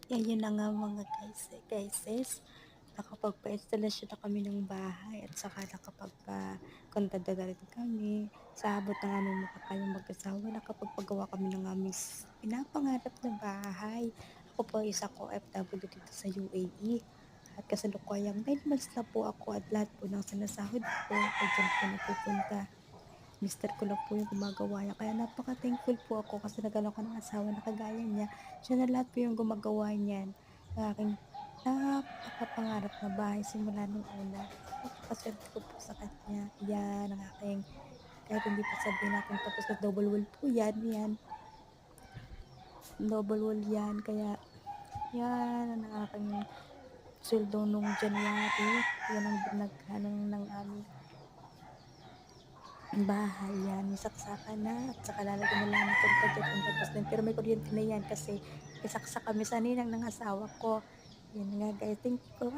Ayun na nga mga guys, nakapagpa-installasyon na kami ng bahay at saka nakapagpa-kontado na rin kami. Sa abot ng aming makakayang mag-asawa, nakapagpagawa kami ng aming pinapangarap na bahay. Ako po ay isa ko OFW dito sa UAE. At kasalukuyang 9 months na po ako at lahat po ng sinasahod ko ay diyan po napupunta. Mister ko lang po yung gumagawa niya. Kaya napaka-thankful po ako kasi nagkaroon ako ng asawa na kagaya niya. Siya na lahat po yung gumagawa niyan. Sa aking napakapangarap na bahay simula nung una. Napakaswerte ko po sa kanya. Yan ang aking, kahit hindi pa sabihin natin tapos na double wall po yan. Double wall yan. Kaya yan ang aking sweldo nung January. Yan ang binaghan ng aming bahay yan, may saksakan na at saka lalagyan na lang ng karpet kung tapos din. Pero may kuryente na yan kasi may saksak kami sa ninang ng asawa ko. Yan nga guys, thank you for